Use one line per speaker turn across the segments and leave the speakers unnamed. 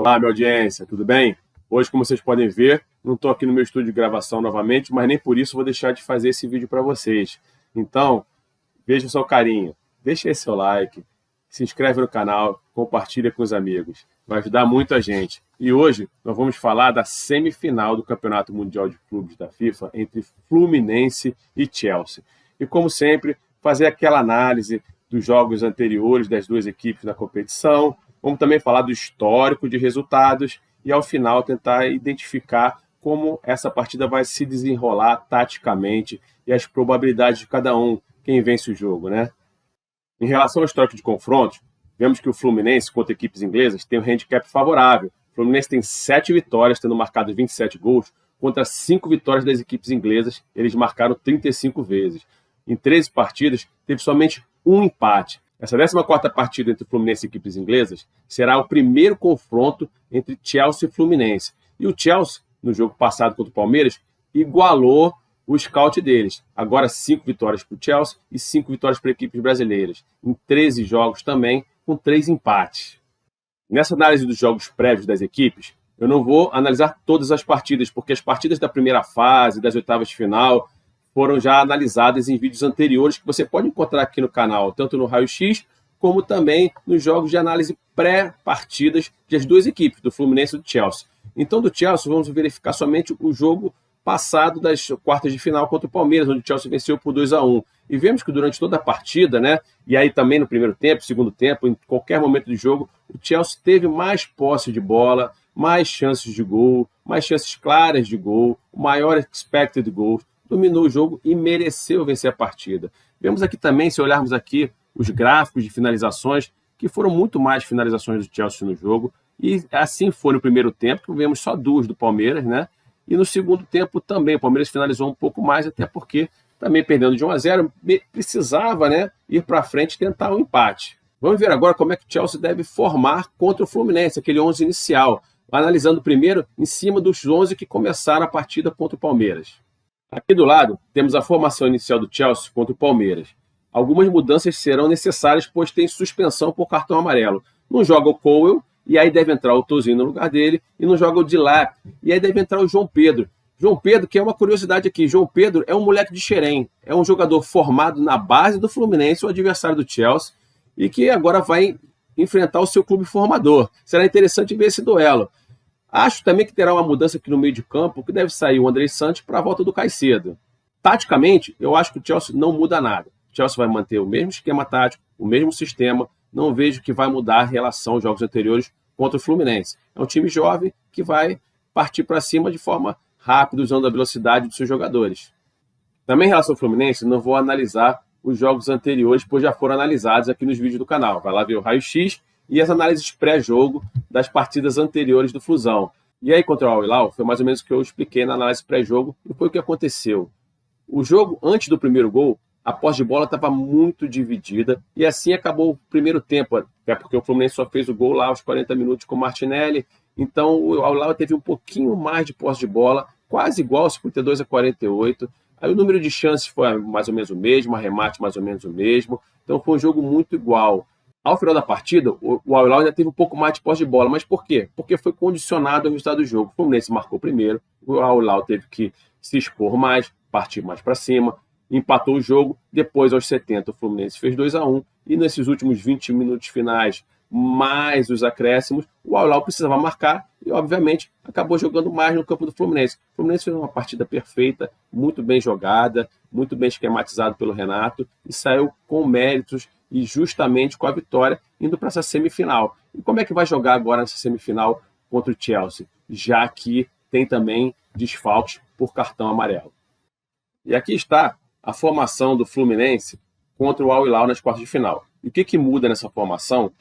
Olá, minha audiência, tudo bem? Hoje, como vocês podem ver, não estou aqui no meu estúdio de gravação novamente, mas nem por isso vou deixar de fazer esse vídeo para vocês. Então, veja o seu carinho, deixa aí seu like, se inscreve no canal, compartilha com os amigos. Vai ajudar muito a gente. E hoje nós vamos falar da semifinal do Campeonato Mundial de Clubes da FIFA entre Fluminense e Chelsea. E como sempre, fazer aquela análise dos jogos anteriores das duas equipes na competição. Vamos também falar do histórico de resultados e, ao final, tentar identificar como essa partida vai se desenrolar taticamente e as probabilidades de cada um, quem vence o jogo, né? Em relação ao histórico de confrontos, vemos que o Fluminense contra equipes inglesas tem um handicap favorável. O Fluminense tem 7 vitórias, tendo marcado 27 gols, contra 5 vitórias das equipes inglesas. Eles marcaram 35 vezes. Em 13 partidas, teve somente um empate. Essa 14ª partida entre Fluminense e equipes inglesas será o primeiro confronto entre Chelsea e Fluminense. E o Chelsea, no jogo passado contra o Palmeiras, igualou o scout deles. Agora 5 vitórias para o Chelsea e 5 vitórias para equipes brasileiras. Em 13 jogos também, com 3 empates. Nessa análise dos jogos prévios das equipes, eu não vou analisar todas as partidas, porque as partidas da primeira fase, das oitavas de final, foram já analisadas em vídeos anteriores que você pode encontrar aqui no canal, tanto no Raio X, como também nos jogos de análise pré-partidas das duas equipes, do Fluminense e do Chelsea. Então, do Chelsea, vamos verificar somente o jogo passado das quartas de final contra o Palmeiras, onde o Chelsea venceu por 2-1. E vemos que durante toda a partida, né, e aí também no primeiro tempo, segundo tempo, em qualquer momento do jogo, o Chelsea teve mais posse de bola, mais chances de gol, mais chances claras de gol, maior expected goals, dominou o jogo e mereceu vencer a partida. Vemos aqui também, se olharmos aqui, os gráficos de finalizações, que foram muito mais finalizações do Chelsea no jogo, e assim foi no primeiro tempo, que vemos só 2 do Palmeiras, né? E no segundo tempo também, o Palmeiras finalizou um pouco mais, até porque também perdendo de 1-0, precisava, né, ir para frente e tentar um empate. Vamos ver agora como é que o Chelsea deve formar contra o Fluminense, aquele 11 inicial, analisando primeiro em cima dos 11 que começaram a partida contra o Palmeiras. Aqui do lado, temos a formação inicial do Chelsea contra o Palmeiras. Algumas mudanças serão necessárias, pois tem suspensão por cartão amarelo. Não joga o Cowell, e aí deve entrar o Tosinho no lugar dele, e não joga o Dilap, e aí deve entrar o João Pedro. João Pedro, que é uma curiosidade aqui, João Pedro é um moleque de Xerém, é um jogador formado na base do Fluminense, o adversário do Chelsea, e que agora vai enfrentar o seu clube formador. Será interessante ver esse duelo. Acho também que terá uma mudança aqui no meio de campo, que deve sair o Andrés Santos para a volta do Caicedo. Taticamente, eu acho que o Chelsea não muda nada. O Chelsea vai manter o mesmo esquema tático, o mesmo sistema. Não vejo que vai mudar a relação aos jogos anteriores contra o Fluminense. É um time jovem que vai partir para cima de forma rápida, usando a velocidade dos seus jogadores. Também em relação ao Fluminense, não vou analisar os jogos anteriores, pois já foram analisados aqui nos vídeos do canal. Vai lá ver o Raio X e as análises pré-jogo das partidas anteriores do Flusão. E aí, contra o Al Hilal, foi mais ou menos o que eu expliquei na análise pré-jogo, e foi o que aconteceu. O jogo, antes do primeiro gol, a posse de bola estava muito dividida, e assim acabou o primeiro tempo, até porque o Fluminense só fez o gol lá aos 40 minutos com o Martinelli, então o Al Hilal teve um pouquinho mais de posse de bola, quase igual, 52-48, aí o número de chances foi mais ou menos o mesmo, arremate mais ou menos o mesmo, então foi um jogo muito igual. Ao final da partida, o Al Hilal ainda teve um pouco mais de posse de bola. Mas por quê? Porque foi condicionado ao resultado do jogo. O Fluminense marcou primeiro, o Al Hilal teve que se expor mais, partir mais para cima, empatou o jogo. Depois, aos 70, o Fluminense fez 2-1. E nesses últimos 20 minutos finais, mais os acréscimos, o Al Hilal precisava marcar e, obviamente, acabou jogando mais no campo do Fluminense. O Fluminense fez uma partida perfeita, muito bem jogada, muito bem esquematizado pelo Renato e saiu com méritos e justamente com a vitória, indo para essa semifinal. E como é que vai jogar agora nessa semifinal contra o Chelsea? Já que tem também desfalques por cartão amarelo. E aqui está a formação do Fluminense contra o Al Hilal nas quartas de final. E o que muda nessa formação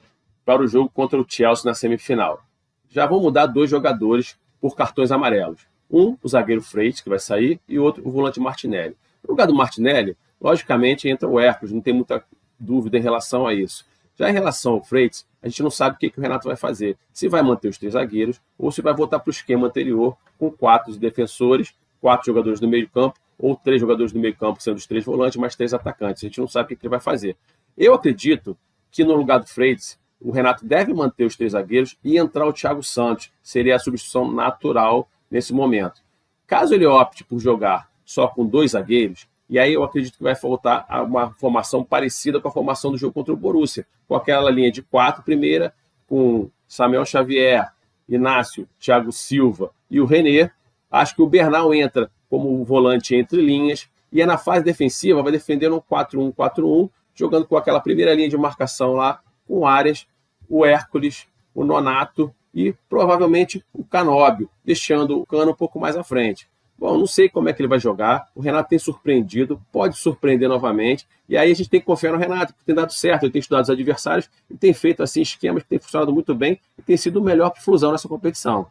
para o jogo contra o Chelsea na semifinal? Já vão mudar 2 jogadores por cartões amarelos. Um, o zagueiro Freitas, que vai sair, e outro, o volante Martinelli. No lugar do Martinelli, logicamente, entra o Hércules, não tem muita dúvida em relação a isso. Já em relação ao Freitas, a gente não sabe o que o Renato vai fazer. Se vai manter os 3 zagueiros ou se vai voltar para o esquema anterior com 4 defensores, 4 jogadores do meio campo ou 3 jogadores do meio campo, sendo os 3 volantes, mais 3 atacantes. A gente não sabe o que ele vai fazer. Eu acredito que no lugar do Freitas o Renato deve manter os 3 zagueiros e entrar o Thiago Santos. Seria a substituição natural nesse momento. Caso ele opte por jogar só com 2 zagueiros, e aí eu acredito que vai voltar a uma formação parecida com a formação do jogo contra o Borussia, com aquela linha de 4 primeira, com Samuel Xavier, Inácio, Thiago Silva e o René. Acho que o Bernal entra como volante entre linhas, e na fase defensiva vai defender um 4-1-4-1, jogando com aquela primeira linha de marcação lá, com o Arias, o Hércules, o Nonato e provavelmente o Canóbio, deixando o Cano um pouco mais à frente. Bom, não sei como é que ele vai jogar, o Renato tem surpreendido, pode surpreender novamente, e aí a gente tem que confiar no Renato, que tem dado certo, ele tem estudado os adversários e tem feito assim esquemas que têm funcionado muito bem e tem sido o melhor para o Flusão nessa competição.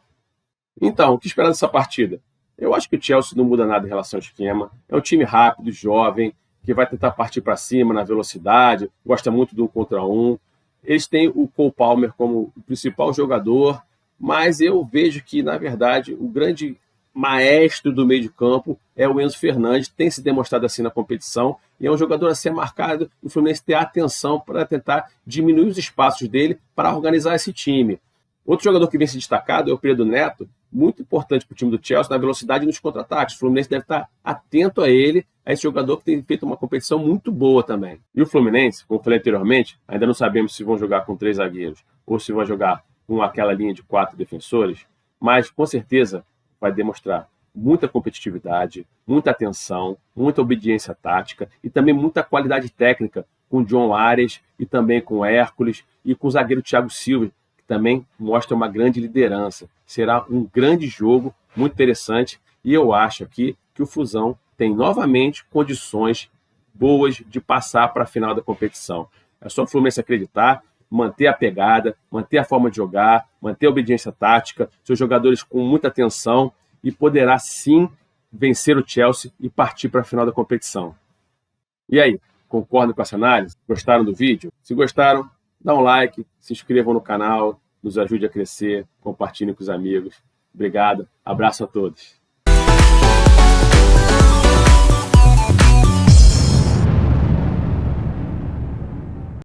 Então, o que esperar dessa partida? Eu acho que o Chelsea não muda nada em relação ao esquema, é um time rápido, jovem, que vai tentar partir para cima na velocidade, gosta muito do 1 contra 1. Eles têm o Cole Palmer como o principal jogador, mas eu vejo que, na verdade, o grande maestro do meio de campo é o Enzo Fernandes, tem se demonstrado assim na competição, e é um jogador a ser marcado, o Fluminense ter atenção para tentar diminuir os espaços dele para organizar esse time. Outro jogador que vem se destacado é o Pedro Neto, muito importante para o time do Chelsea na velocidade e nos contra-ataques. O Fluminense deve estar atento a ele, a esse jogador que tem feito uma competição muito boa também. E o Fluminense, como eu falei anteriormente, ainda não sabemos se vão jogar com 3 zagueiros ou se vão jogar com aquela linha de 4 defensores, mas com certeza vai demonstrar muita competitividade, muita atenção, muita obediência tática e também muita qualidade técnica com o John Arias e também com o Hércules e com o zagueiro Thiago Silva, que também mostra uma grande liderança. Será um grande jogo, muito interessante, e eu acho aqui que o Flusão tem novamente condições boas de passar para a final da competição. É só o Fluminense acreditar, manter a pegada, manter a forma de jogar, manter a obediência tática, seus jogadores com muita atenção, e poderá sim vencer o Chelsea e partir para a final da competição. E aí, concordam com essa análise? Gostaram do vídeo? Se gostaram, dá um like, se inscrevam no canal, nos ajude a crescer, compartilhem com os amigos. Obrigado, abraço a todos.